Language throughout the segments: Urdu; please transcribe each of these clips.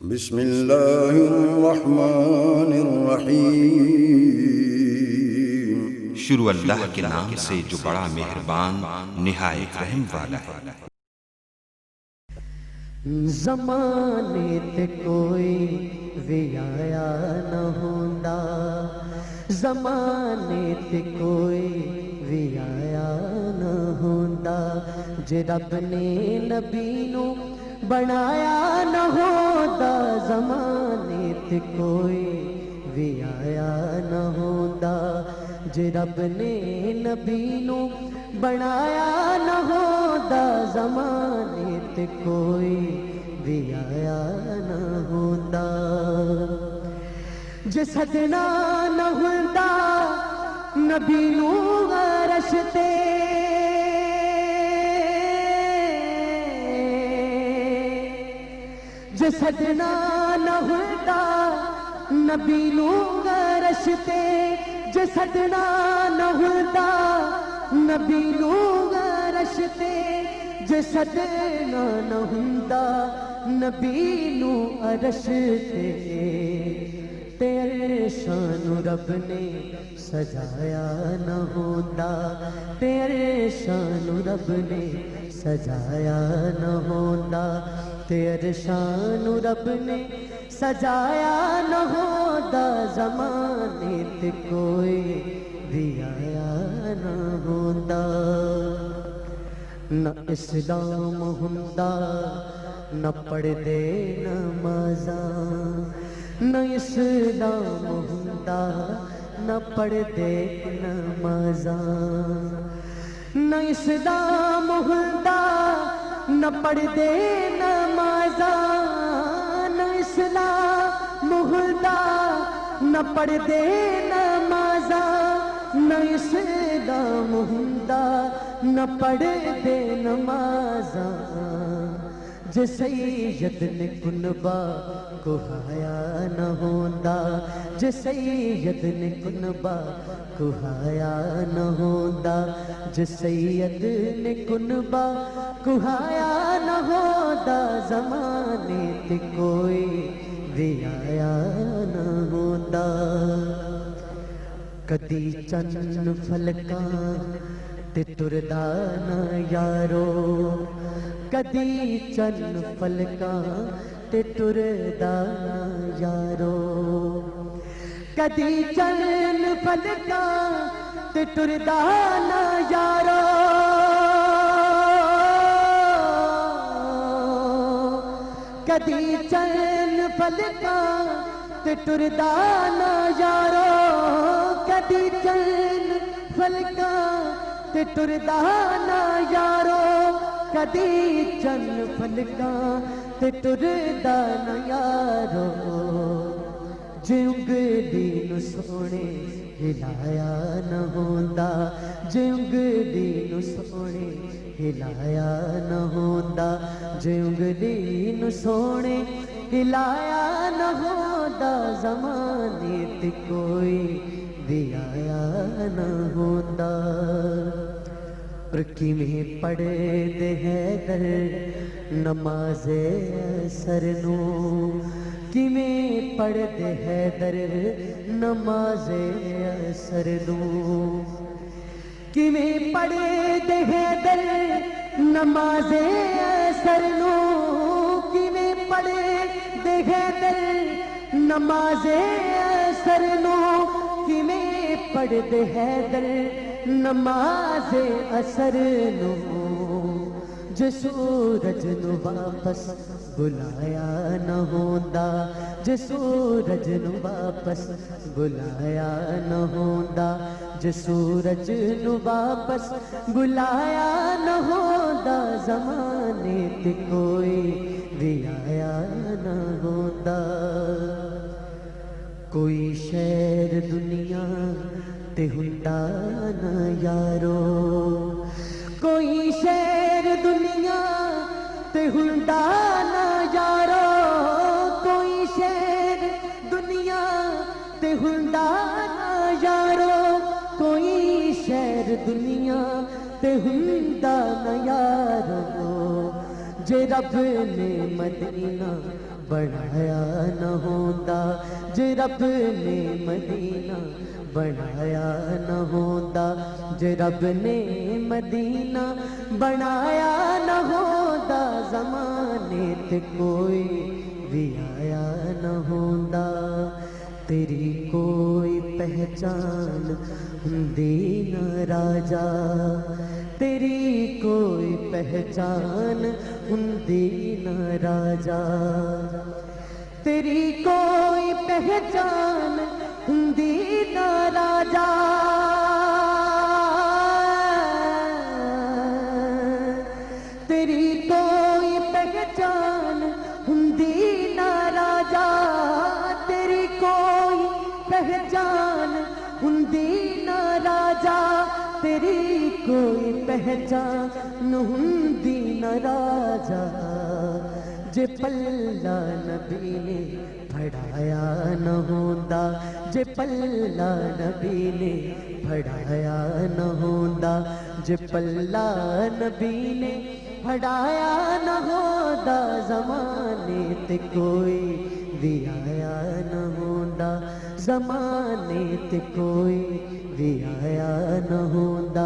بسم اللہ الرحمن الرحیم۔ شروع اللہ کے نام سے جو بڑا مہربان نہایت رحم والا ہے۔ زمانے تے کوئی بھی آیا نہ ہوندا، زمانے تے کوئی بھی آیا نہ ہوندا، جے رب نے نبی نو بنایا نہ ہوندا، زمانے تے کوئی بھی آیا نہ ہوندا، جے رب نے نبی نو بنایا نہ ہوندا، زمانے تے کوئی بھی آیا نہ ہوندا، جے سجنا نہ ہوندا نبی نو عرش تے، جے سجنا نہ ہوندا نبی نو عرش تے، جے سجنا نہ ہوندا نبی نو عرش تے، جے سجنا نہ ہوندا نبی نو عرش تے، تیرے شان رب نے سجایا نہ ہوندا، تیرے شان رب نے سجایا نہ ہوندا، تیرے شان رب نے سجایا نہ ہوندا، زمانے تے کوئی بھی آیا نہ ہوندا، نہ اسلام ہوندا نہ پڑھدے نمازاں، نہ اسلام ہوندا نہ پڑھدے نمازاں، نہ اسلام ہوندا نہ پڑھدے نمازاں، نہ اسلام ہوندا نہ پڑھدے نمازاں، نہ اسلام ہوندا نہ پڑھدے نمازاں، جے سید نے کنبہ کہایا نہ ہوندا، جے سید نے کنبہ کہایا نہ ہوندا، جے سید نے کنبہ کہایا نہ ہوندا، زمانے تے کوئی بھی آیا نہ ہوندا، کدی چند فلکاں تے ٹردا نہ یارو، کدی چند فلکاں تے ٹردا نہ یارو، کدی چند فلکاں تے ٹردا نہ یارو، کدی چند فلکاں تے ٹردا نہ یارو، کدی چند فلکاں تے ٹردا نہ یارو، کدی چند فلکاں تے ٹردا نہ یارو، جے انگلی نو سونے ہلایا نہ ہوندا، جے انگلی نو سونے ہلایا نہ ہوندا، جے انگلی نو سونے ہلایا نہ ہوندا، زمانے تے کوئی بھی آیا نہ ہوندا، اور کیویں پڑھے دے حیدر نماز اثر نو، کیویں پڑھے دے حیدر نماز اثر نو، کیویں پڑھے دے حیدر نماز اثر نو، کیویں پڑھے دے حیدر نماز اثر نو، کیویں پڑھ دے حیدر نماز اثر نو، جے سورج نو واپس بلایا نہ ہوندا، جے سورج نو واپس بلایا نہ ہوندا، جے سورج نو واپس بلایا نہ ہوندا، زمانے تے کوئی بھی آیا نہ ہوندا، کوئی شہر دنیا تے ہوندا نہ یارو، کوئی شہر دنیا تے ہوندا نہ یارو، کوئی شہر دنیا تے ہوندا نہ یارو، کوئی شہر دنیا تے ہوندا نہ یارو، جے رب نے مدینہ بنایا نہ ہوندا جے رب نے مدینہ بنایا نہ ہوندا جے رب نے مدینہ بنایا نہ ہوندا زمانے تے کوئی بھی آیا نہ ہوندا تیری کوئی پہچان ہوندی نہ راجا تیری کوئی پہچان ہوندی نہ راجا تیری کوئی پہچان ہوندی نہ راجا تیری کوئی پہچان ہوندی نہ راجا تیری کوئی پہچان ہوندی نہ راجا تیری کوئی پہچان ہوندی نہ راجا جے پلہ نبی نے پھڑایا نہ ہوندا جے پلہ نبی نے پھڑایا نہ ہوندا جے پلہ نبی نے پھڑایا نہ ہوندا زمانے تے کوئی بھی آیا نہ ہوندا زمانے تے کوئی بھی آیا نہ ہوندا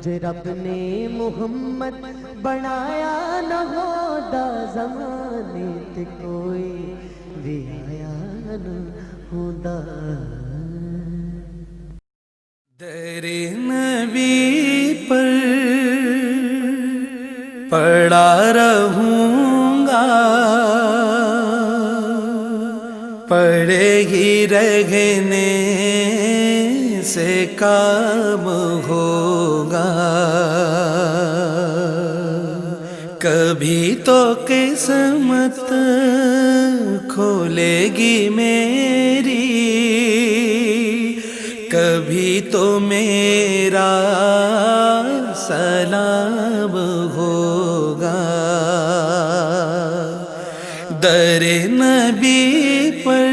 جے رب نے محمد بنایا نہ ہوندا زمانے تے کوئی بھی آیا نہ ہوندا در نبی پر پڑا رہوں گا پڑے ہی رہنے سے کام ہوگا کبھی تو قسمت کھولے گی میری کبھی تو میرا سلام ہوگا در نبی پر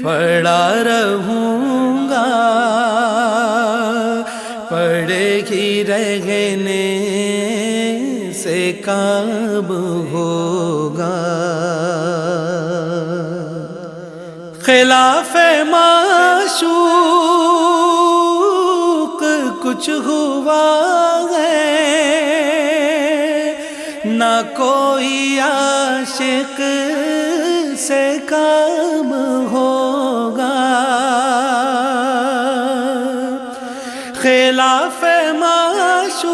پڑا رہوں گا پڑے ہی رہنے سے کام ہوگا خلاف معشوق کچھ ہوا ہے نہ کوئی عاشق سے کام ہوگا خلاف معشوق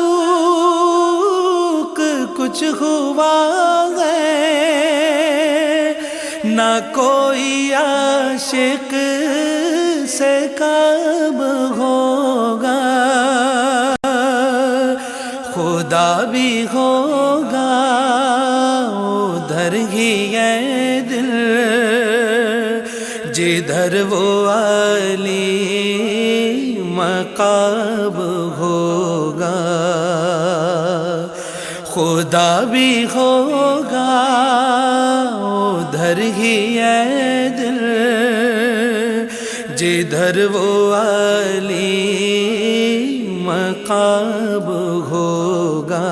کچھ ہوا ہے نہ کوئی عاشق سے کام ہوگا خدا بھی ہوگا ادھر ہی ہے دل جدھر وہ علی مقام ہوگا خدا بھی ہوگا ادھر ہی ہے دل جدھر وہ علی مقام ہوگا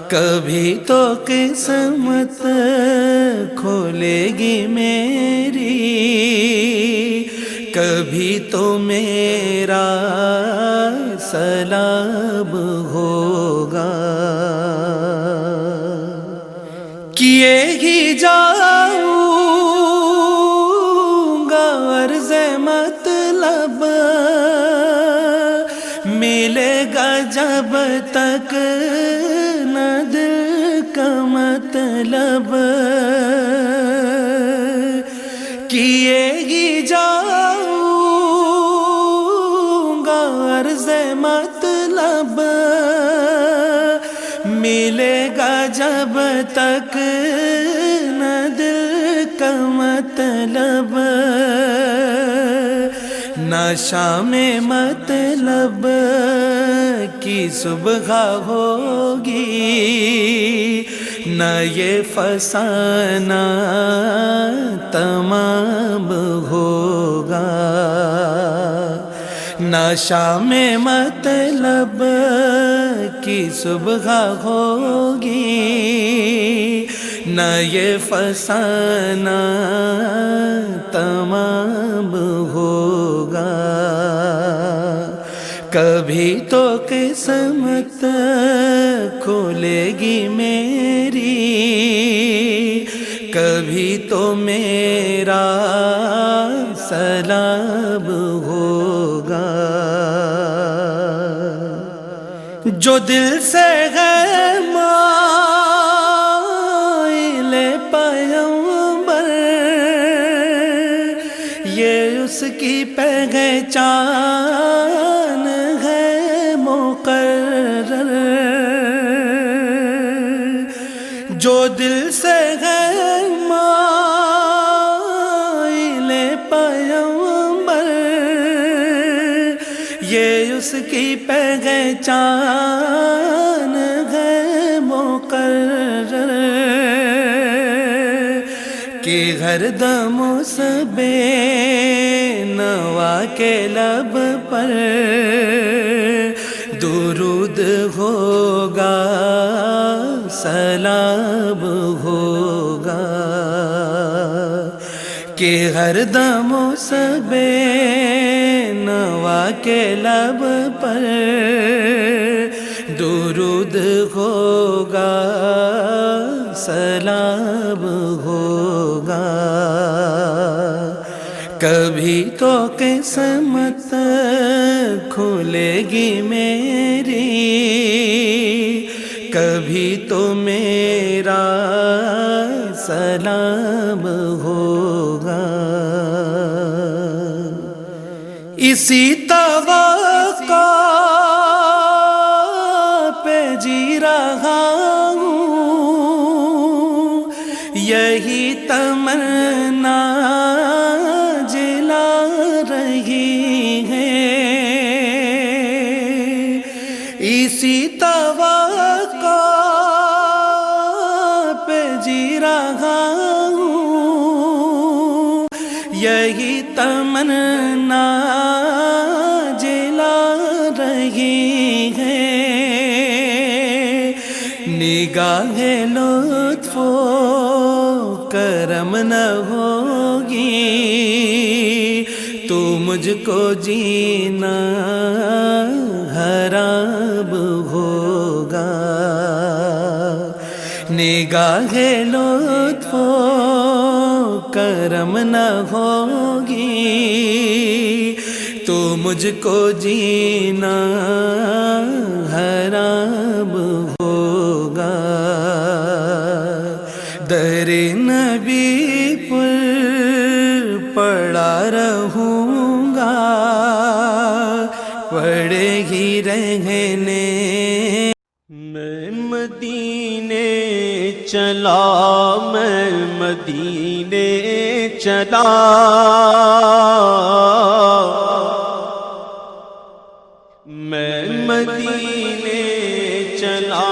کبھی تو قسمت کھولے گی میری کبھی تو میرا سلام ہوگا کیے ہی جاؤں گا عرض مطلب ملے گا جب تک نہ دل کا مطلب کیے ہی جاؤں گا عرض مطلب ملے گا جب تک نہ دل کا مطلب نہ شام مطلب کی صبح ہوگی نہ یہ فسانہ تمام ہوگا نہ شام مطلب کی صبح ہوگی، نہ یہ فسانہ تمام ہوگا، کبھی تو قسمت کھلے گی میری، کبھی تو میرا سلام ہوگا، جو دل سے ہے مائل پیغمبر، یہ اس کی پہچان ہے مقرر، جو دل سے ہے مائل پیغمبر، یہ اس کی پہچان ہے مقرر، کہ ہر دم اس بے نوا کے لب پر درود ہوگا، سلام ہوگا، کہ ہر دم اس بے نوا کے لب پر درود ہوگا، سلام ہوگا، کبھی تو قسمت کھلے گی میری، کبھی تو میرا سلام ہوگا، اسی توقع پہ جی رہا ہوں، یہی تمنا جلا رہی ہے، اسی توقع پہ جی رہا ہوں، یہی تمنا جلا رہی ہے، نگاہ لطف و کرم نہ ہوگی تو مجھ کو جینا حرام ہوگا، نگاہ لطف و کرم نہ ہوگی تو مجھ کو جینا حرام ہوگا، در نبی پر پڑا رہوں گا، پڑے ہی رہنے، میں مدینے چلا، میں مدینے چلا، میں مدینے چلا،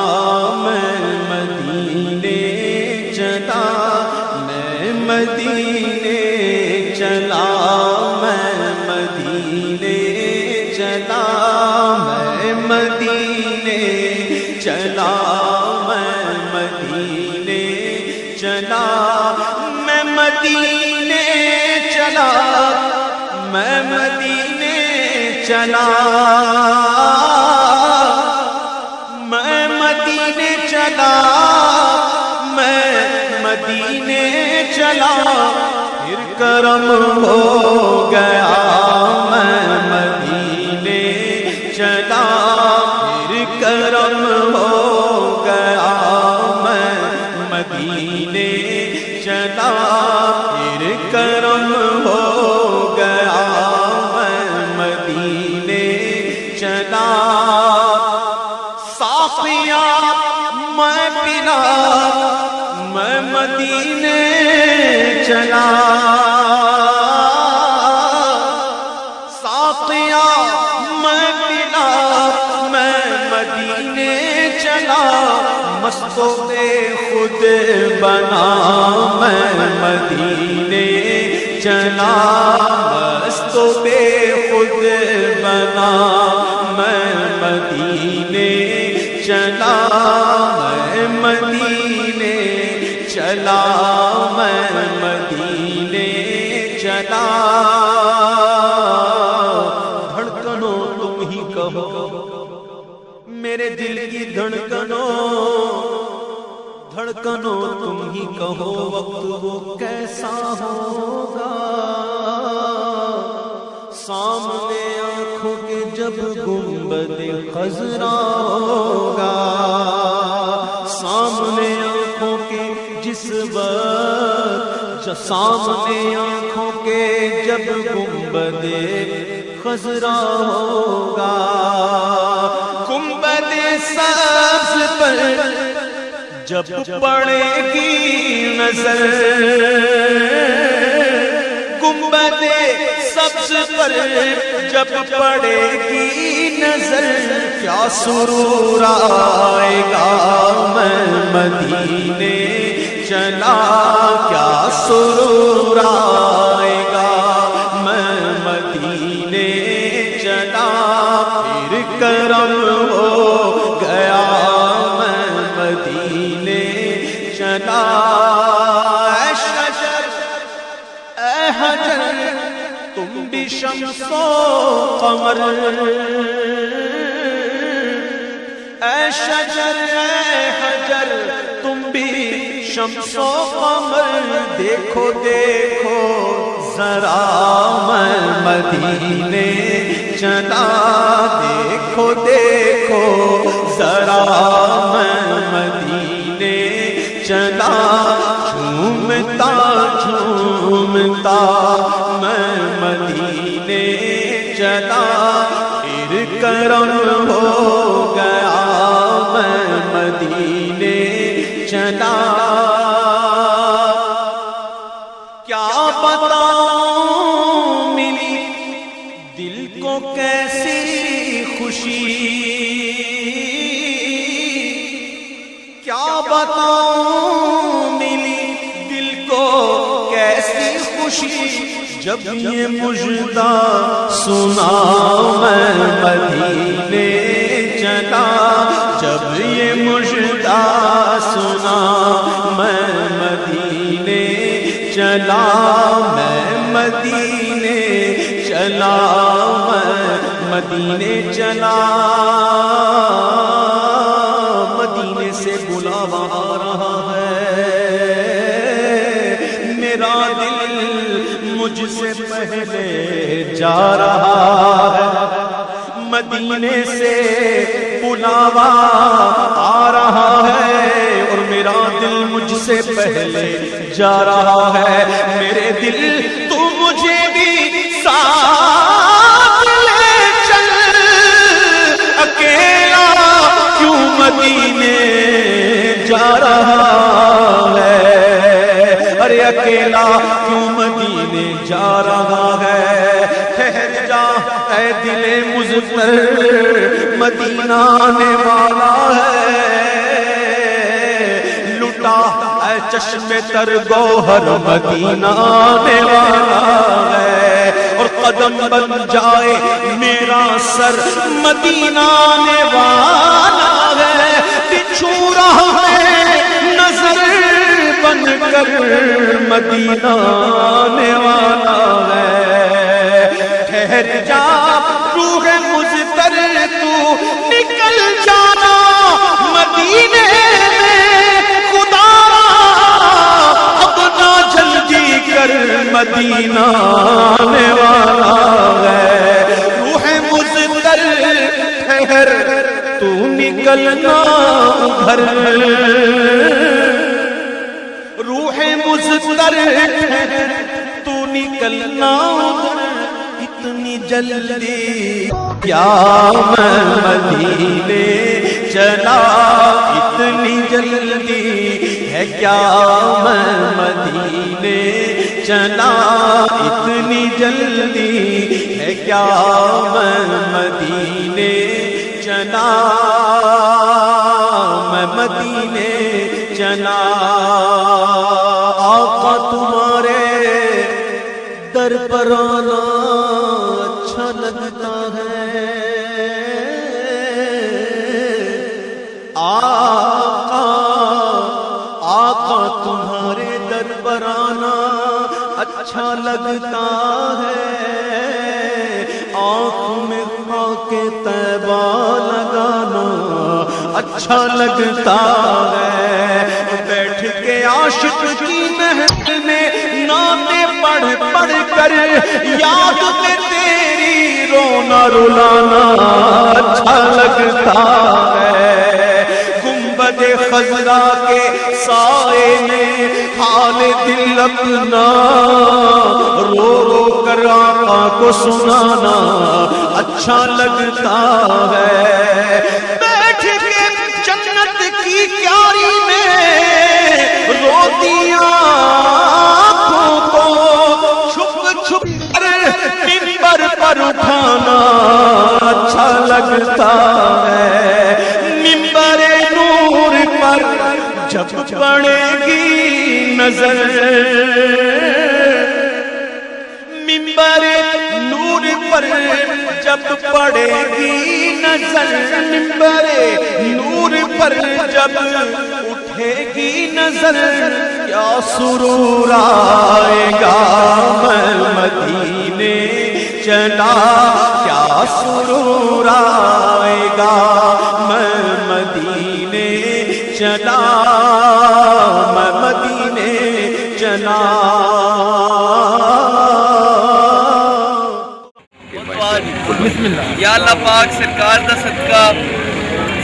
میں مدینے چلا، میں مدینے چلا، میں مدینے چلا، میں مدینے چلا، میں مدینے چلا، میں مدینے چلا، میں مدینے چلا، میں مدینے چلا، میں مدینے چلا، پھر کرم ہو گیا، میں مدینے چلا، پھر کرم ہو گیا، میں مدینے چلا، پھر کرم ہو گیا، میں مدینے چلا، ساقیا میں پلا، میں مدینے چلا، ساقیا میں پلا، میں مدینے چلا، مستو خود بنا، میں مدینے چلا، مستو خود بنا، میں مدینے چلا میں مدینے چلا میں مدینے چلا دھڑکنوں تم ہی کہو میرے دل کی دھڑکنوں دھڑکنوں تم ہی کہو وقت وہ کیسا ہوگا سامنے آنکھوں کے جب گنبد خضرا ہوگا سامنے آنکھوں کے جس وقت سامنے آنکھوں کے جب گنبد خضرا ہوگا گنبد سبز پر جب پڑے گی نظر گنبد سبز پر جب پڑے گی نظر کیا سرور آئے گا میں مدینے چلا کیا سرور آئے گا میں مدینے چلا پھر کرم ہو گیا میں مدینے چلا اے شجر اے حجر تم بھی شمس و قمر اے شجر اے حجر تم بھی شمس و قمر دیکھو دیکھو ذرا میں مدینے چلا دیکھو دیکھو ذرا میں مدینے چلا جھومتا جھومتا میں مدینے چلا پھر کرم ہو گیا میں مدینے چلا کیا بتاؤں ملی دل کو کیسی خوشی کیا بتاؤں ملی دل کو کیسی خوشی جب یہ مژدہ سنا میں مدینے چلا جب یہ مژدہ سنا میں مدینے چلا میں مدینے چلا میں مدینے چلا مدینے سے بلاوا آ رہا ہے میرا دل مجھ سے پہلے جا رہا ہے مدینے سے بلاوا آ رہا ہے اور میرا دل مجھ سے پہلے جا رہا ہے میرے دل تو مجھے بھی ساتھ لے چل اکیلا کیوں مدینے جا رہا ہے ارے اکیلا کیوں مدینے جا رہا ہے ٹھہر جا اے دل مضطر مدینہ آنے والا ہے لٹا اے چشم تر گوہر مدینہ آنے والا ہے اور قدم بن جائے میرا سر مدینہ آنے والا ہے بچھو رہا ہے نظر بن کر مدینہ آنے والا ہے ٹھہر جا روح مضطر تو نکل جانا مدینے میں خدا اب نہ جلدی کر مدینہ آنے والا ہے روح مضطر ٹھہر تو نکلنا گھر روح مضطر تو نکلنا اتنی جلدی کیا میں مدینے چلا اتنی جلدی ہے کیا میں مدینے چلا اتنی جلدی ہے کیا میں مدینے چلا میں مدینے چلا آقا تمہارے در پر آنا اچھا لگتا ہے آقا آقا تمہارے در پر آنا اچھا لگتا ہے، آنکھ میں خاک طیبہ لگانا اچھا لگتا ہے، بیٹھ کے عاشق کی محفل میں نعتیں پڑھ پڑھ کر یاد میں تیری رونا رلانا اچھا لگتا ہے، گنبد خضرا کے سائے میں حال دل اپنا رو رو کر آقا کو سنانا اچھا لگتا ہے، بیٹھ کے جنت کی کیاری میں روتی آنکھوں کو چھپ چھپ کر منبر پر اٹھانا اچھا لگتا ہے، منبر نور پر جب پڑے گی نظر، منبر نور پر جب پڑے گی نظر، منبر نور پر جب اٹھے گی نظر، کیا سرور آئے گا میں مدینے چلا، کیا سرور آئے گا میں مدینے چلا، میں مدینے چلا۔ یا اللہ پاک سرکار دا صدقہ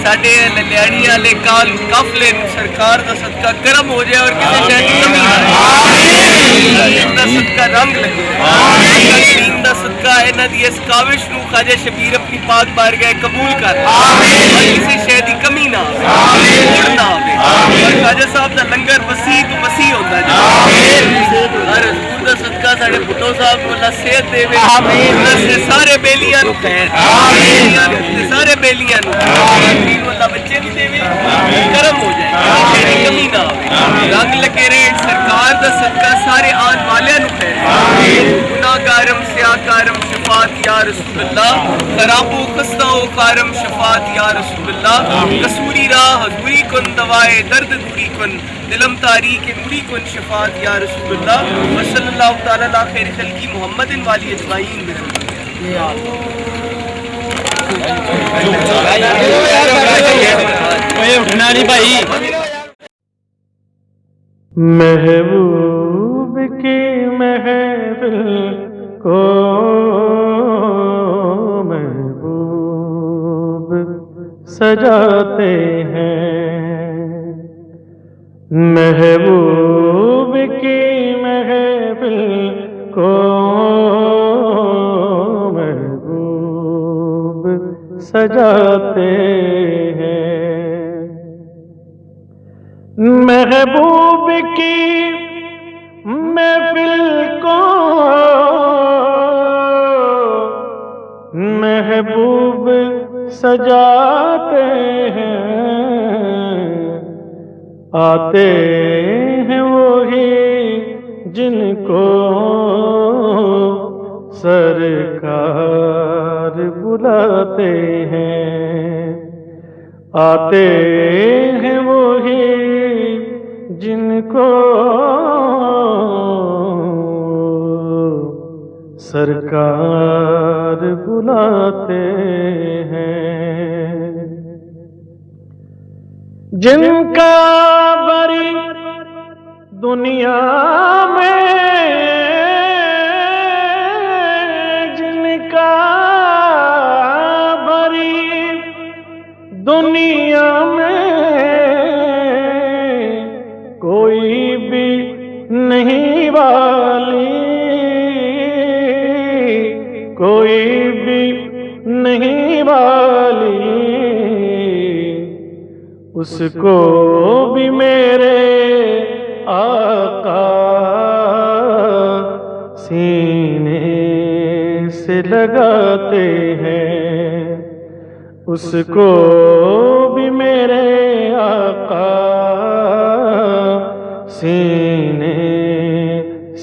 ساڈے للیانی والے قافلے نوں سرکار دا صدقہ کرم ہو جائے اور کسی شے دی کمی نہ آئے، دا صدقہ رنگ لگے، کریم دا صدقہ انہاں دی اس کاوش نوں خواجہ شبیر اپنی پاک بارگاہ قبول کر، اور کسی شے دی کمی نہ آئے، موڑ نہ آئے، اور خواجہ صاحب دا لنگر وسیع تو وسیع ہوتا ہے، اور حضور دا صدقہ ساڈے بھٹو صاحب کو اللہ صحت دے، سارے بیلیاں نوں خیر، سارے بیلیاں نوں اللہ بچے بھی دے، کرم ہو جائے، شیری کمی نہ آئے، رنگ لگے رہے، سرکار دا صدقہ سارے آن والے نوں خیر، گناہ کارم سیاہ کارم شفاعت یا رسول اللہ، خراب و خستہ و کارم شفاعت یا رسول اللہ، قصوری راہ حضوری کن دوائے درد دوری کن، دلم تاریک نوری کن شفاعت یا رسول اللہ، وصلی اللہ تعالی علی خیر خلقی محمد والی اجمعین محبوب کی محفل کو محبوب سجاتے ہیں، محبوب کی محفل کو محبوب سجاتے ہیں، محبوب کی محفل کو محبوب سجاتے ہیں، آتے ہیں وہی جن کو سرکار بلاتے ہیں، آتے ہیں وہی جن کو سرکار بلاتے ہیں، جن کا بری دنیا میں، جن کا بری دنیا میں کوئی بھی نہیں والی، کوئی بھی نہیں والی، اس کو بھی میرے آقا سینے سے لگاتے ہیں، اس کو بھی میرے آقا سینے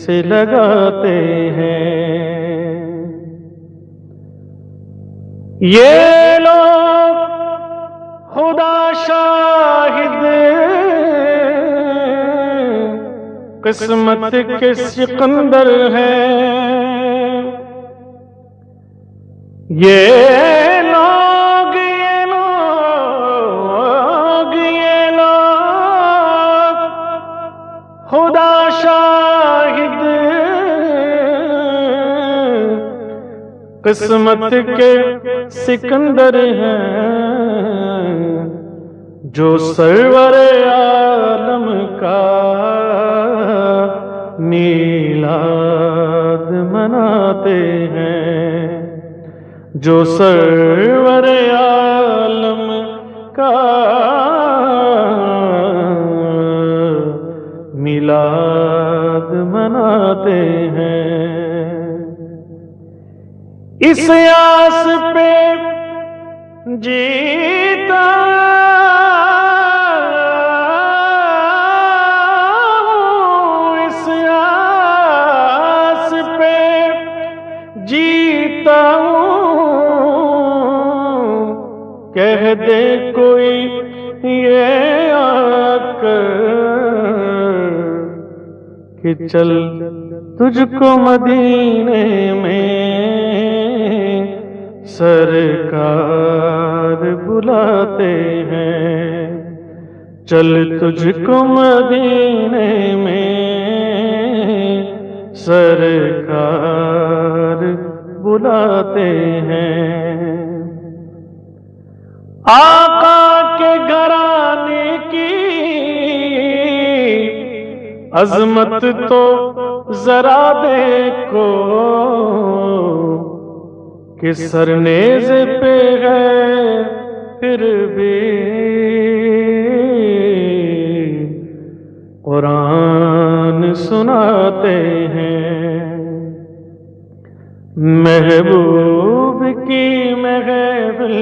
سے لگاتے ہیں۔ یہ لوگ خدا شاہد قسمت کے سکندر ہیں یہ لوگ خدا شاہد قسمت کے سکندر ہیں جو سرور عالم کا میلاد مناتے ہیں جو سرور عالم کا میلاد مناتے ہیں اس آس پہ جیتا ہوں اس آس پہ جیتا ہوں کہہ دے کوئی یہ آ کر کہ چل تجھ کو مدینے میں سرکار بلاتے ہیں چل تجھ کو مدینے میں سرکار بلاتے ہیں آقا کے گھرانے کی عظمت تو ذرا دیکھو کہ سرنیزے پہ ہے پھر بھی قرآن سناتے ہیں محبوب کی محفل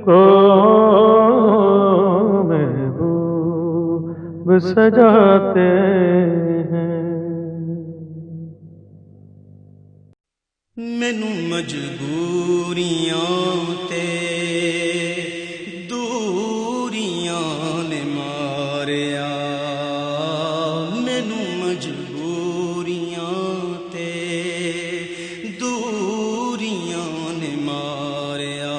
کو محبوب سجاتے ہیں مینوں مجبوریاں تے دوریاں نے ماریا مینوں مجبوریاں تے دوریاں نے ماریا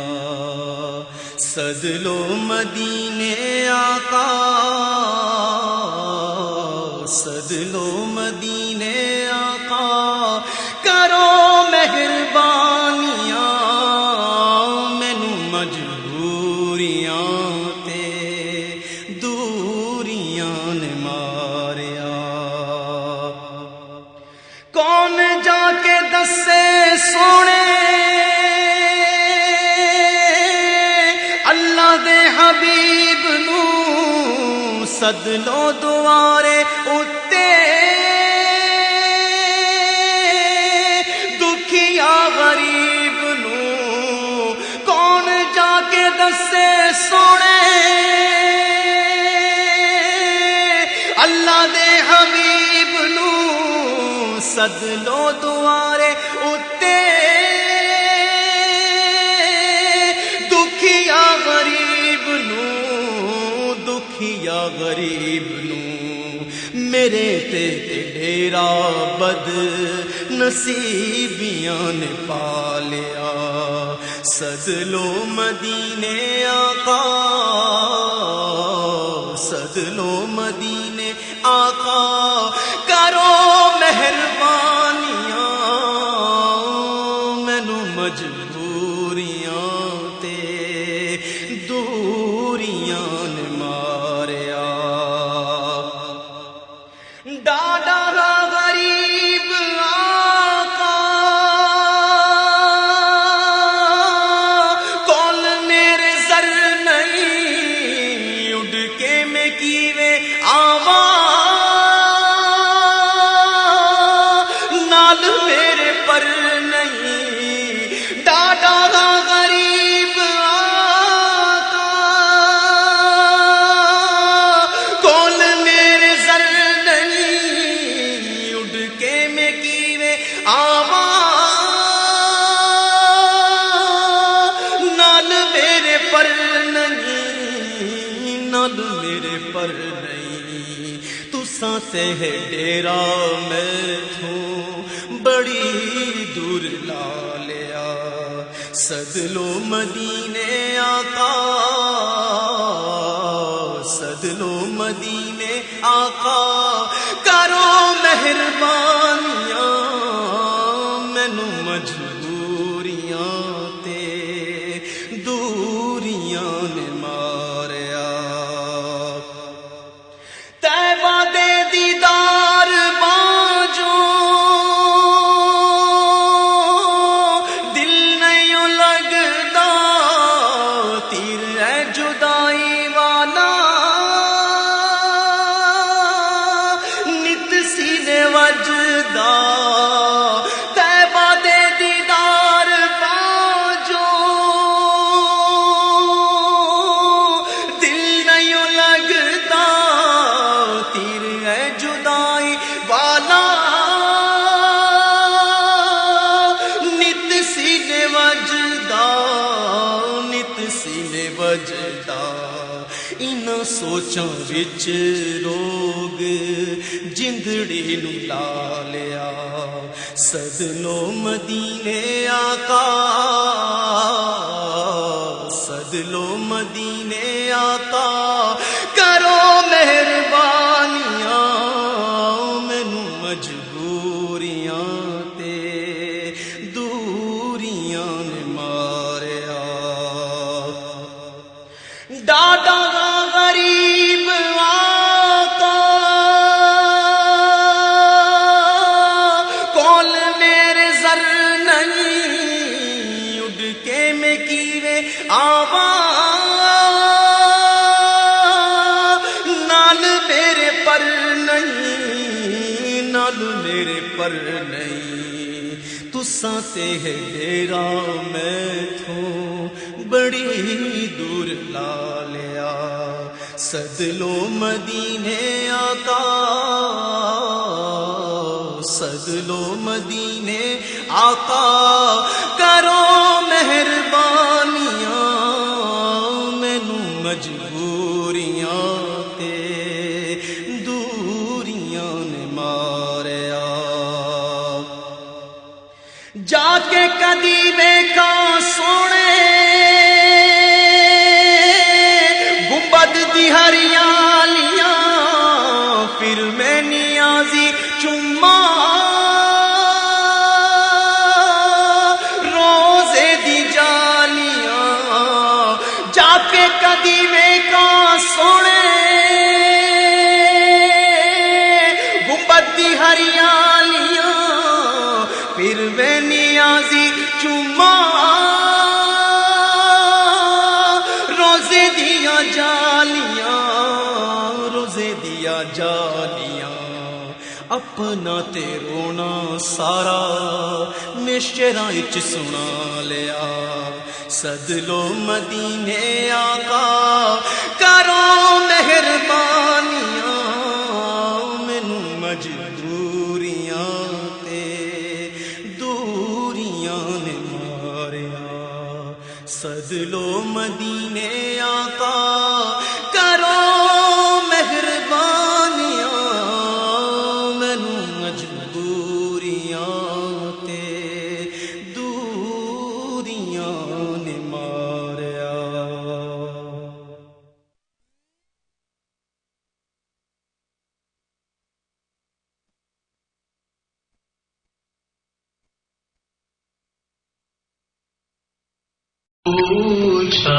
سد لو مدینے آقا سد لو مدینے آقا کرو مہربانیاں مینوں مجبوریاں تے دوریاں نے ماریا کون جا کے دسے سونے اللہ دے حبیب نوں سد لو دوارے اتے غریب نوں کون جا کے دسے سونے اللہ دے حبیب نوں سد لو دوارے اتے دکھیا غریب نوں دکھیا غریب نوں میرے تے ڈیرا بد نصیبیاں نے پالیا سد لو مدینے آقا سد لو مدینے آقا کرو مہربانیاں مینوں مجبوریاں تے دوریاں نے ماریا ڈاڈا غریب میرے پر نہیں ڈاڈا غریب آقا کول میرے سر نہیں اڑ کے میں کیویں آواں نال میرے پر نہیں نال میرے پر نہیں تساں تے ہے ڈیرا میں تھوں بڑی دور لا لیا سد لو مدینے آقا سد لو مدینے آقا کرو مہربانیاں مینو مجبوریاں تے دوریاں نے ماریا طیبہ دے دیدار بانجو دل نہیں لگدا تیر ہے جدائی والا نت سینے وجدا طیبہ دے دیدار بانجو دل نہیں لگدا تیر ہے جدائی والا نت سینے وجدا نت سینے وجدا ان سوچاں وچ روگ جندڑی نو لا لیا سد لو مدینے آقا سد لو مدینے آقا کرو مہربانیاں مینو مجبوریاں تے دوریاں نے ماریا ڈاڈا غریب آقا کول میرے زر نہیں اڑ کے میں کیویں آوا نال میرے پر نہیں نال میرے پر نہیں تساں تے ہے ڈیرا میں تھوں بڑی دور لا لیا سد لو مدینے آقا سد لو مدینے آقا کرو مہربانیاں مینو مجبوریاں تے دوریاں نے ماریا جا کے کدی ویکھا سونے گنبد دی ہریالیاں پھر میں نیازی چما روزے دی جالیاں جا کے کدی ویکھا سونے گنبد دی ہریالیاں پھر میں نیازی چما روزے دیا جالیاں روزے دیا جالیاں اپنا تے رونا سارا میں شعراں وچ سنا لیا سد لو مدینے آقا کرو مہربانیاں مینو مجبوریاں تے دوریاں نے ماریا سد لو مدینے آقا کرو مہربانیاں مینو مجبوریاں تے دوریاں نے ماریا پوچھا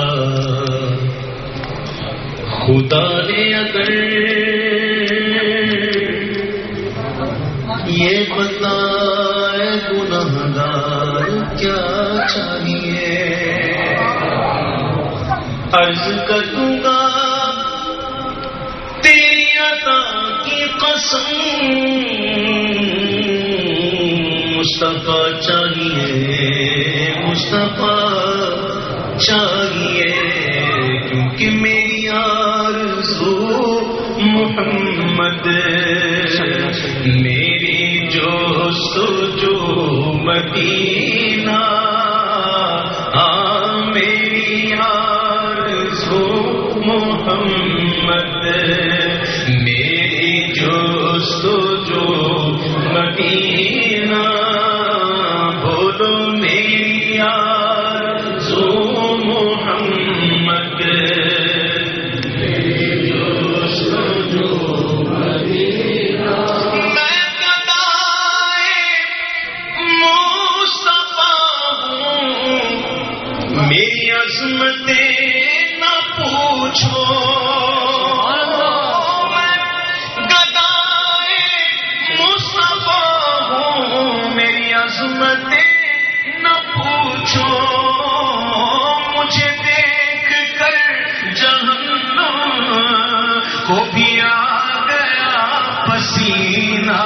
خدا نے اگر یہ بتائے گنہگار کیا چاہیے عرض کروں گا تیری عطا کی قسم مصطفیٰ چاہیے مصطفیٰ چاہیے کیونکہ میری آرزو محمد میری جستجو مدینہ میری آرزو محمد محمد میری جستجو مدینہ بولو میری آرزو محمد میری جستجو مدینہ میں گدائے مصطفیٰ ہوں میری عظمتیں نہ پوچھو نہ پوچھو مجھے دیکھ کر جہنم کو بھی آ گیا پسینہ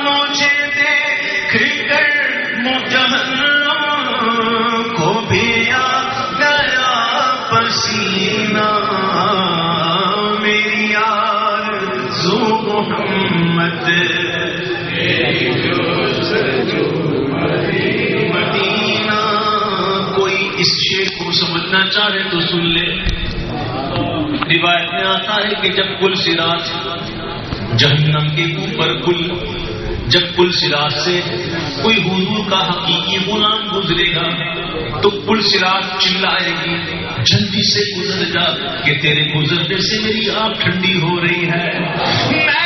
مجھے دیکھ کر جہنم کو بھی آ گیا پسینہ میری آرزو محمد مدینہ کوئی اس شعر کو سمجھنا چاہے تو سن لے روایت میں آتا ہے کہ جب پل صراط جہنم کے اوپر جب پل صراط سے کوئی حضور کا حقیقی غلام گزرے گا تو پل صراط چلائے گی جلدی سے گزر جا کہ تیرے گزرنے سے میری آنکھ ٹھنڈی ہو رہی ہے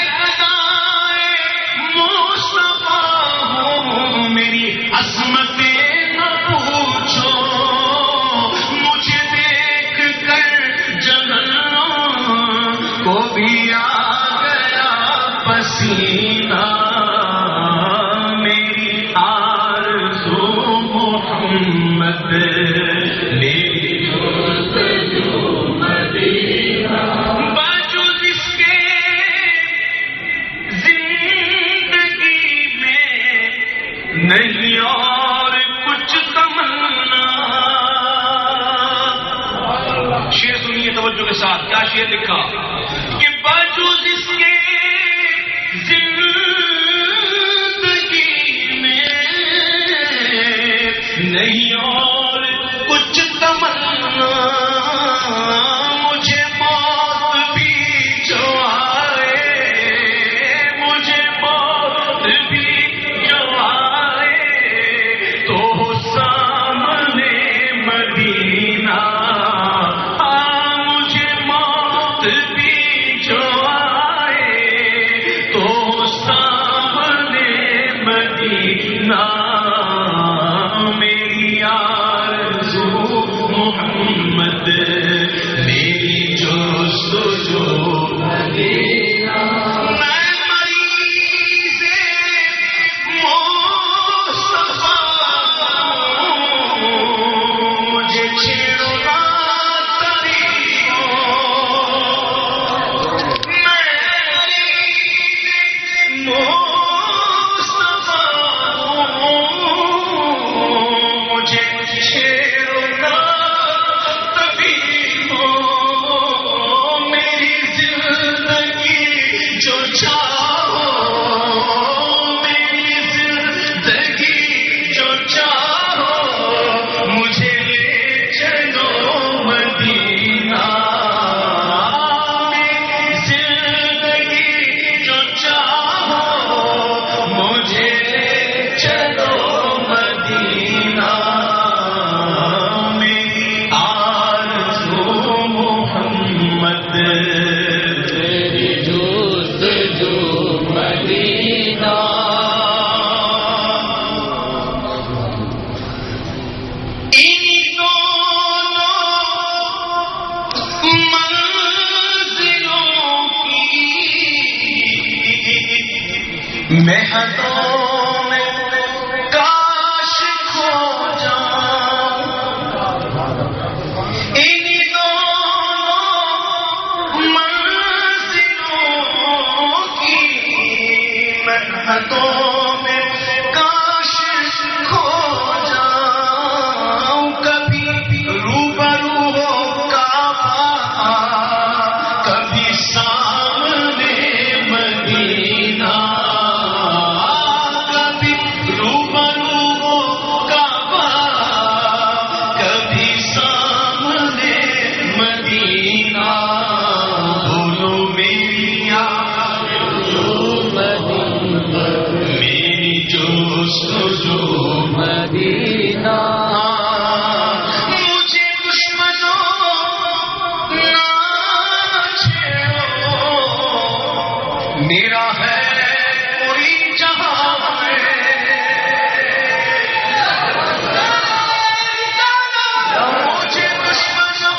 میری عظمتیں نہ پوچھو مجھے دیکھ کر جہنم کو بھی آ گیا پسینہ میری آرزو محمد میری جستجو مدینہ باوجود اس کے نہیں اور کچھ تمنا شعر سنیے توجہ کے ساتھ کیا شعر لکھا کہ باوجود اس کے زندگی میں نہیں اور کچھ تمنا مجھے موت بھی جو آئے مجھے موت بھی مدینہ مجھے موت بھی جو آئے تو سامنے مدینہ میری آرزو محمد میری جستجو مدینہ میں مریض میں ہاتھوں میں کاش کھو جاؤں انہی دونوں منزلوں کی میں ہاتھوں میں کاش کھو جاؤں کبھی روبرو ہو کعبہ کبھی سامنے مدینہ مدینہ بولو میری میری جستجو مدینہ مجھے دشمنوں نہ چھیڑو میرا ہے کوئی جہاں مجھے دشمنوں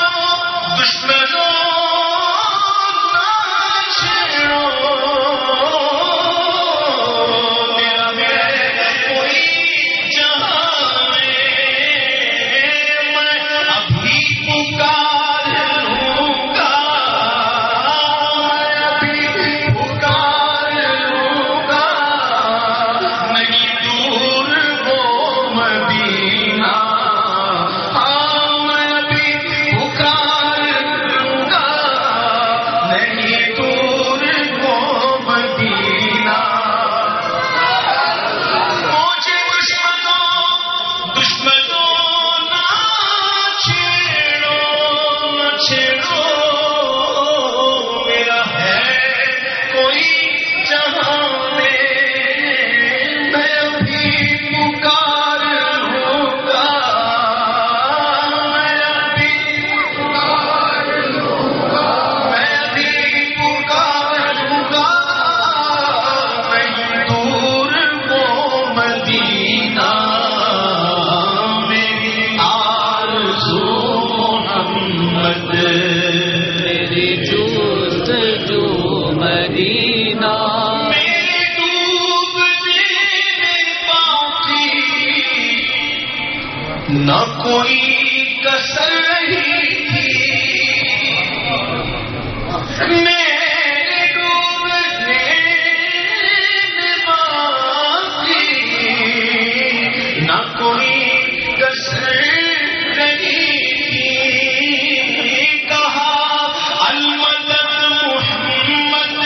نہ کوئی کسر رہی تھی میرے ڈوبنے میں باقی نہ کوئی کسر رہی تھی کہا المدد محمد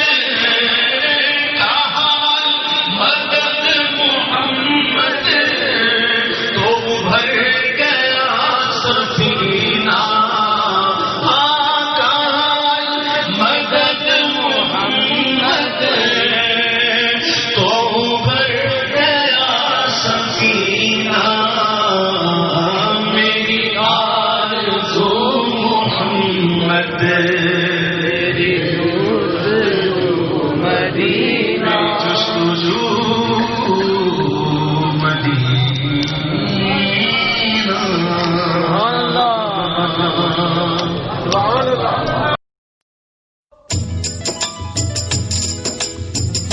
کہا المدد محمد تو ابھر سفینہ مدد محمد تو ابھر گیا سفینہ میری آرزو محمد میری مدینہ جستجو مدینہ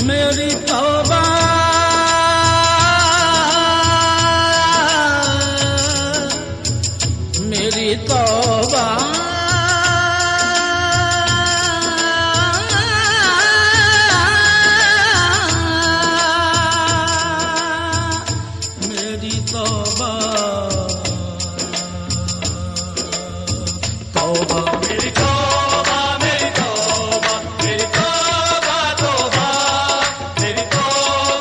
میری توبہ میری توبہ میری توبہ توبہ میری توبہ میری توبہ میری توبہ توبہ میری توبہ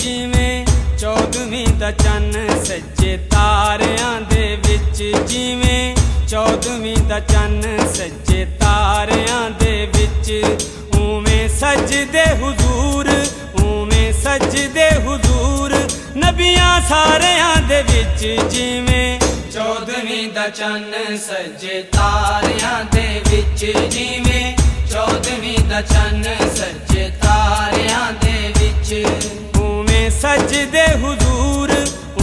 ਜਿਵੇਂ 14ਵੀਂ ਦਾ ਚੰਨ ਸੱਜੇ ਤਾਰਿਆਂ ਦੇ ਵਿੱਚ, ਜਿਵੇਂ 14ਵੀਂ ਦਾ ਚੰਨ ਸੱਜੇ ਤਾਰਿਆਂ ਦੇ ਵਿੱਚ, ਉਵੇਂ ਸਜਦੇ ਹੁਜ਼ੂਰ, ਉਵੇਂ ਸਜਦੇ ਹੁਜ਼ੂਰ ਨਬੀਆਂ ਸਾਰਿਆਂ ਦੇ ਵਿੱਚ, ਜਿਵੇਂ 14ਵੀਂ ਦਾ ਚੰਨ ਸੱਜੇ ਤਾਰਿਆਂ ਦੇ ਵਿੱਚ, ਜਿਵੇਂ 14ਵੀਂ ਦਾ ਚੰਨ ਸੱਜੇ ਤਾਰਿਆਂ ਦੇ ਵਿੱਚ, ਉਵੇਂ ਸਜਦੇ ਹੁਜ਼ੂਰ,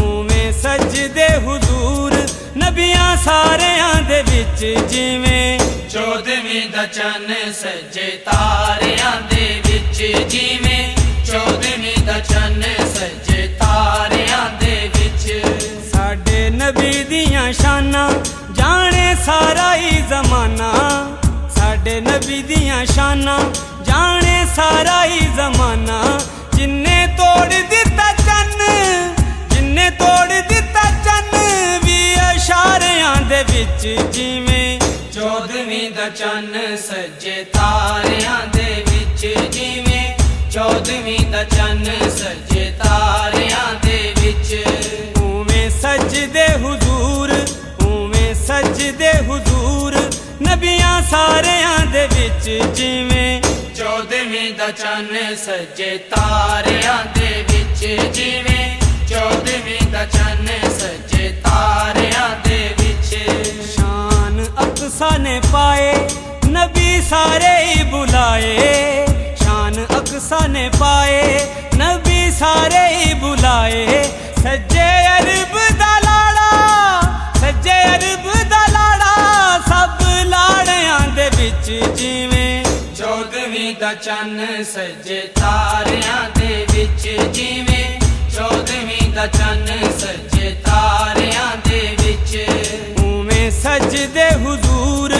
ਉਵੇਂ ਸਜਦੇ ਹੁਜ਼ੂਰ ਨਬੀਆਂ ਸਾਰਿਆਂ ਦੇ ਵਿੱਚ, ਜਿਵੇਂ 14ਵੀਂ ਦਾ ਚੰਨ ਸੱਜੇ ਤਾਰਿਆਂ ਦੇ ਵਿੱਚ, ਜਿਵੇਂ 14ਵੀਂ ਦਾ ਚੰਨ ਸੱਜੇ ਤਾਰਿਆਂ ਦੇ ਵਿੱਚ, ਸਾਡੇ ਨਬੀ ਦੀਆਂ ਸ਼ਾਨਾਂ ਜਾਣੇ ਸਾਰਾ ਹੀ ਜ਼ਮਾਨਾ, ਸਾਡੇ ਨਬੀ ਦੀਆਂ ਸ਼ਾਨਾਂ ਜਾਣੇ ਸਾਰਾ ਹੀ ਜ਼ਮਾਨਾ, ਜਿੰਨੇ ਤੋੜ ਦਿੱਤਾ ਚੰਨ, ਜਿੰਨੇ ਤੋੜ ਦਿੱਤਾ ਚੰਨ ਵੀ ਇਸ਼ਾਰਿਆਂ ਦੇ ਵਿੱਚ, ਜਿਵੇਂ 14ਵੀਂ ਦਾ ਚੰਨ ਸੱਜੇ ਤਾਰਿਆਂ ਦੇ ਵਿੱਚ, ਜਿਵੇਂ 14ਵੀਂ ਦਾ ਚੰਨ ਸੱਜੇ ਤਾਰਿਆਂ ਦੇ ਵਿੱਚ, ਉਵੇਂ ਸਜਦੇ ਹੁਜ਼ੂਰ, ਉਵੇਂ ਸਜਦੇ ਹੁਜ਼ੂਰ ਨਬੀਆਂ ਸਾਰਿਆਂ ਦੇ ਵਿੱਚ, ਜਿਵੇਂ 14ਵੀਂ ਦਾ ਚੰਨ ਸੱਜੇ ਤਾਰਿਆਂ ਦੇ ਵਿੱਚ, ਜਿਵੇਂ 14ਵੀਂ ਦਾ ਚੰਨ ਸੱਜੇ ਤਾਰਿਆਂ ਦੇ ਵਿੱਚ, ਸ਼ਾਨ ਅਕਸਾ ਨੇ ਪਾਏ ਨਬੀ ਸਾਰੇ ਹੀ ਬੁਲਾਏ, ਸ਼ਾਨ ਅਕਸਾ ਨੇ ਪਾਏ ਨਬੀ ਸਾਰੇ ਹੀ ਬੁਲਾਏ, ਸੱਜੇ ਅਰਬ ਦਾ ਦਾ ਚੰਨ ਸੱਜੇ ਤਾਰਿਆਂ ਦੇ ਵਿੱਚ ਜਿਵੇਂ 14ਵੀਂ ਦਾ ਚੰਨ ਸੱਜੇ ਤਾਰਿਆਂ ਦੇ ਵਿੱਚ ਉਵੇਂ ਸਜਦੇ ਹੁਜ਼ੂਰ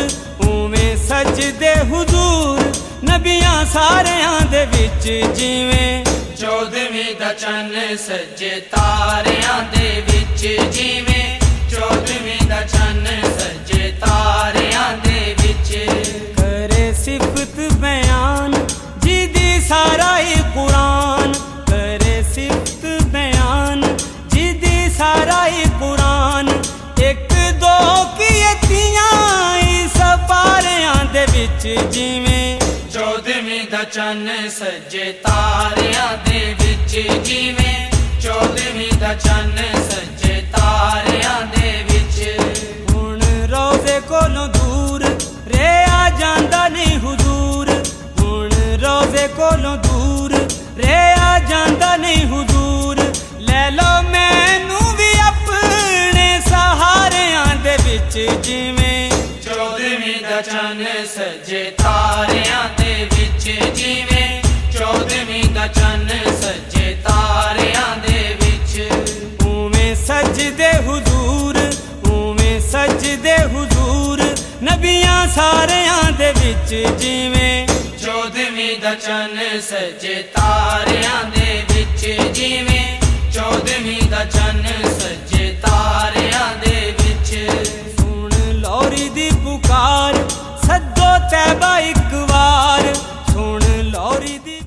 ਉਵੇਂ ਸਜਦੇ ਹੁਜ਼ੂਰ ਨਬੀਆਂ ਸਾਰਿਆਂ ਦੇ ਵਿੱਚ ਜਿਵੇਂ 14ਵੀਂ ਦਾ ਚੰਨ ਸੱਜੇ ਤਾਰਿਆਂ ਦੇ ਵਿੱਚ ਜਿਵੇਂ 14ਵੀਂ ਦਾ ਚੰਨ ਸੱਜੇ ਤਾਰਿਆਂ ਦੇ ਵਿੱਚ ਕਰੇ ਸਿਫਤ ਬਿਆਨ ਜਿਹਦੀ ਸਾਰਾ ਹੀ ਕੁਰਾਨ ਕਰੇ ਸਿਫਤ ਬਿਆਨ ਜਿਹਦੀ ਸਾਰਾ ਹੀ ਕੁਰਾਨ ਇੱਕ ਦੋ ਕੀਤੀਆਂ ਹੀ ਸਪਾਰਿਆਂ ਦੇ ਵਿੱਚ ਜਿਵੇਂ 14ਵੀਂ ਦਾ ਚੰਨ ਸੱਜੇ ਤਾਰਿਆਂ ਦੇ ਵਿੱਚ ਜਿਵੇਂ 14ਵੀਂ ਦਾ ਚੰਨ ਸੱਜੇ ਤਾਰਿਆਂ ਦੇ ਵਿੱਚ ਹੁਣ ਰੋਜ਼ੇ ਕੋਲੋਂ ਦੂਰ ਰਿਹਾ ਜਾਂਦਾ ਨਹੀਂ ਹੁਜ਼ੂਰ ਹੁਣ ਰੋਜ਼ੇ ਕੋਲੋਂ ਦੂਰ ਰਿਹਾ ਜਾਂਦਾ ਨਹੀਂ ਹੁਜ਼ੂਰ ਲੈ ਲਓ ਮੈਨੂੰ ਵੀ ਆਪਣੇ ਸਹਾਰਿਆਂ ਦੇ ਵਿੱਚ ਜਿਵੇਂ 14ਵੀਂ ਦਾ ਚੰਨ ਸੱਜੇ ਤਾਰਿਆਂ ਦੇ ਵਿੱਚ ਜਿਵੇਂ 14ਵੀਂ ਦਾ ਚੰਨ ਸੱਜੇ ਤਾਰਿਆਂ ਦੇ ਵਿੱਚ ਉਵੇਂ ਸਜਦੇ ਹੁਜ਼ੂਰ ਉਵੇਂ ਸਜਦੇ ਹੁਜ਼ੂਰ ਨਬੀਆਂ ਸਾਰਿਆਂ ਦੇ ਵਿੱਚ ਜਿਵੇਂ 14ਵੀਂ ਦਾ ਚੰਨ ਸੱਜੇ ਤਾਰਿਆਂ ਦੇ ਵਿੱਚ ਜਿਵੇਂ 14ਵੀਂ ਦਾ ਚੰਨ ਸੱਜੇ ਤਾਰਿਆਂ ਦੇ ਵਿੱਚ ਸੁਣ ਲੋਰੀ ਦੀ ਪੁਕਾਰ ਸੱਦੋ ਤੈਬਾ ਇੱਕ ਵਾਰ ਸੁਣ ਲੋਰੀ ਦੀ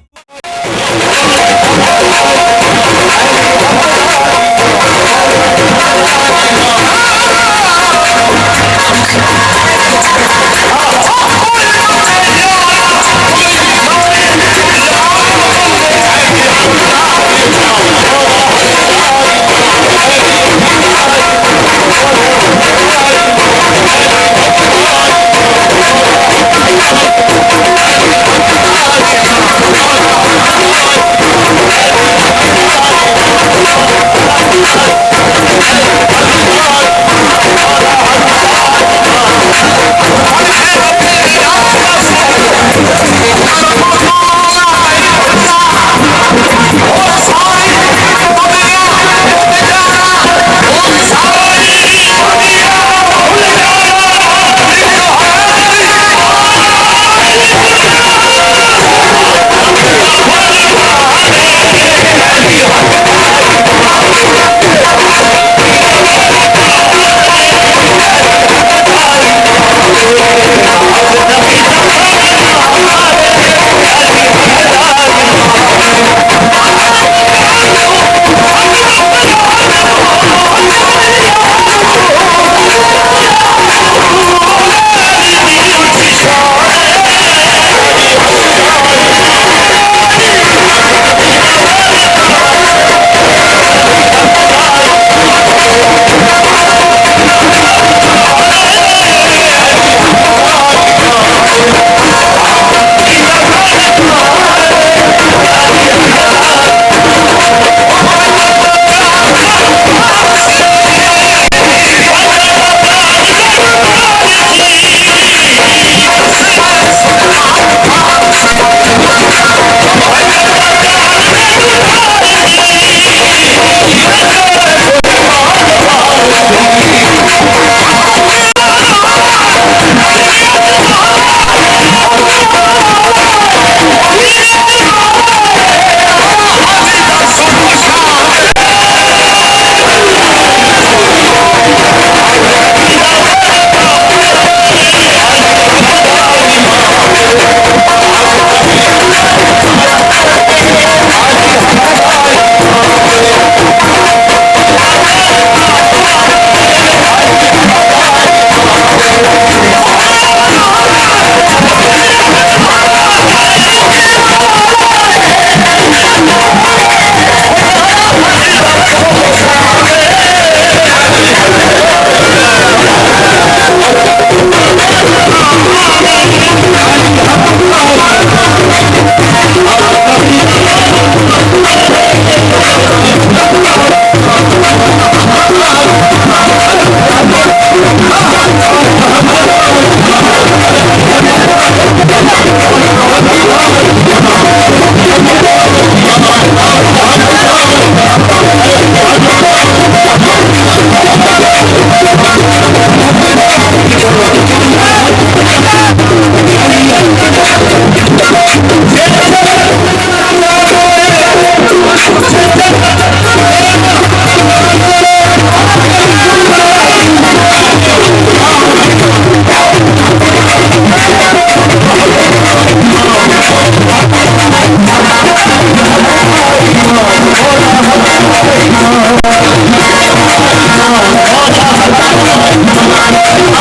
Thank you.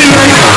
Thank you.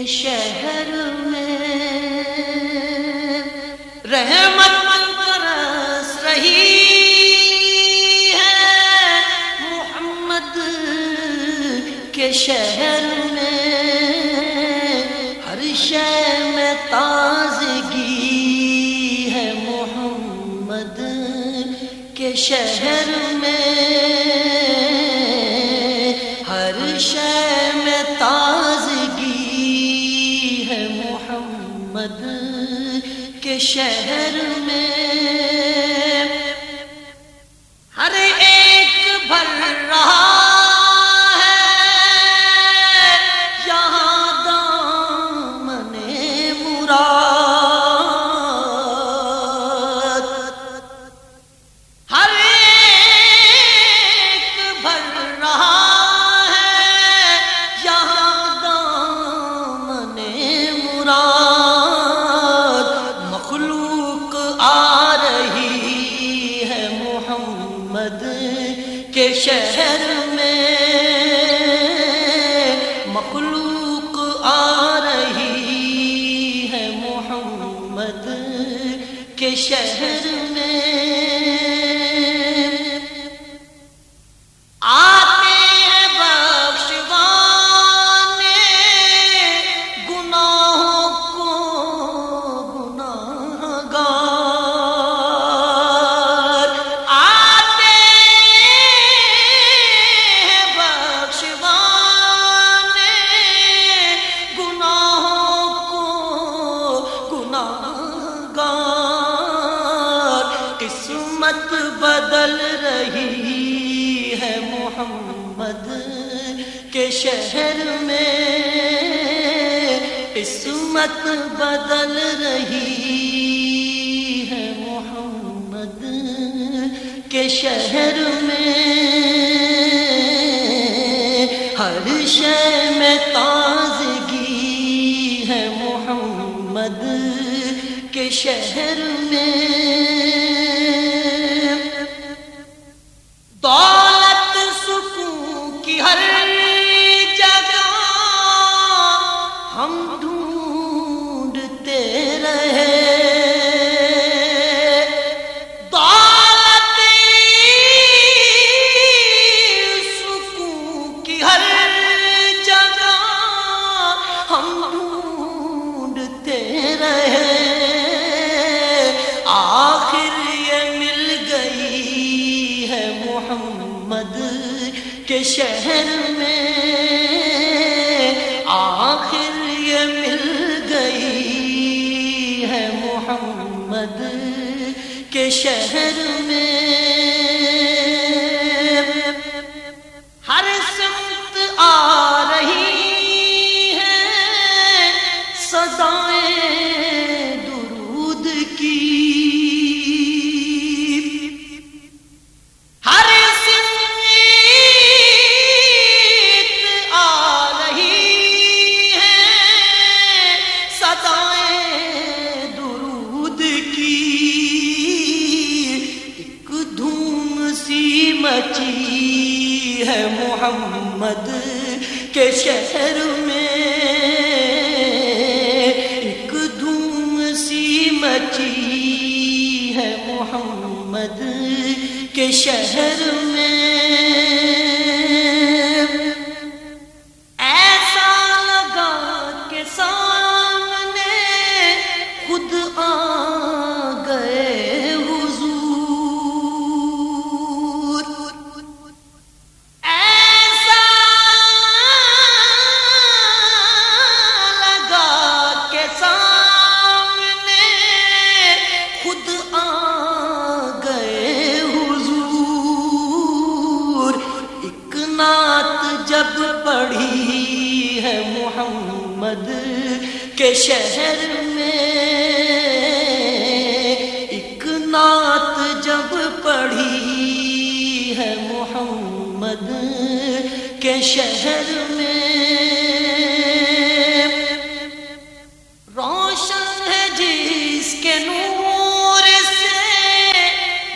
شہر میں رحمت برس رہی ہے، محمد کے شہر میں ہر شے میں تازگی ہے، محمد کے شہر میں ہر شے میں تازگی ہے، محمد کے شہر میں ہر ایک بھر رہا ہے یہاں دامن مراد، ہر ایک بھر رہا ہے یہاں دامن مراد، مخلوق آ رہی ہے محمد کے شہر میں، مخلوق آ رہی ہے محمد کے شہر میں، آتے ہیں بخشوانے گناہوں کو گناہگار، آتے ہیں بخشوانے گناہوں کو گناہگار، قسمت بدل رہی ہے محمد کے شہر میں، قسمت بدل رہی ہے محمد کے شہر میں، ہر شے میں تازگی ہے محمد کے شہر میں، دولت سکون کی ہر جگہ ہم ڈھونڈتے رہے، دولت سکون کی ہر جگہ ہم ڈھونڈتے رہے، آخر یہ مل گئی ہے محمد کے شہر میں، آخر یہ مل گئی ہے محمد کے شہر میں، ہر سمت آ رہی ہیں صدائیں درود کی، ہر سمت آ رہی ہیں صدائیں درود کی، ایک دھوم سی مچی ہے محمد کے شہر میں، ایک دھوم سی مچی ہے محمد کے شہر میں، ایسا لگا کہ سامنے خود آ گئے حضور، ایسا لگا کہ سامنے خود آ گئے حضور، ایک نعت جب پڑھی ہے محمد کے شہر میں، ایک نعت جب پڑھی ہے محمد کے شہر میں، روشن ہے جس کے نور سے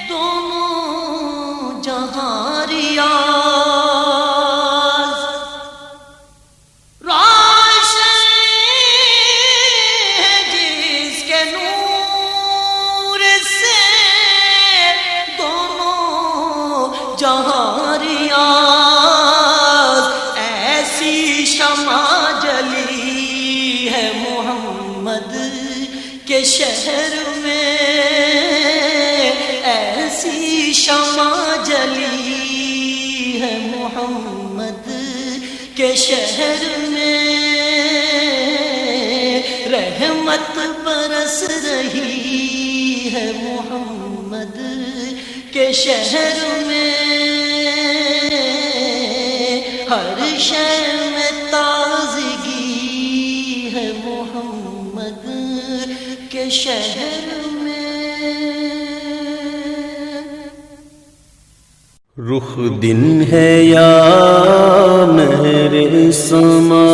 دونوں جہاں ریاض، روشن کے شہر میں ایسی شمع جلی ہے محمد کے شہر میں رحمت برس رہی ہے محمد کے شہر میں ہر شے میں تازگی ہے محمد کے شہر میں رخ دن ہے یا مہر سما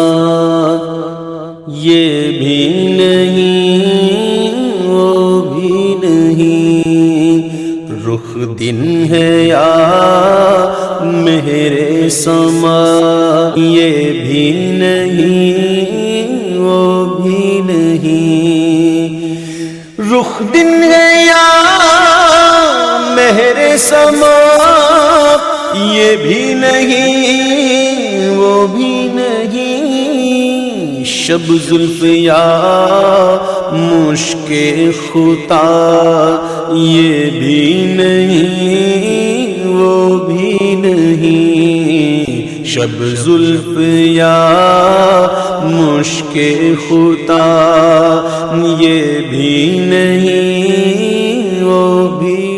یہ بھی نہیں وہ بھی نہیں رخ دن ہے یا مہر سما یہ بھی نہیں وہ بھی نہیں رخ دن ہے یا مہر سما یہ بھی نہیں وہ بھی نہیں شب زلف یا مشک خطا یہ بھی نہیں وہ بھی نہیں شب زلف یا مشک خطا یہ بھی نہیں وہ بھی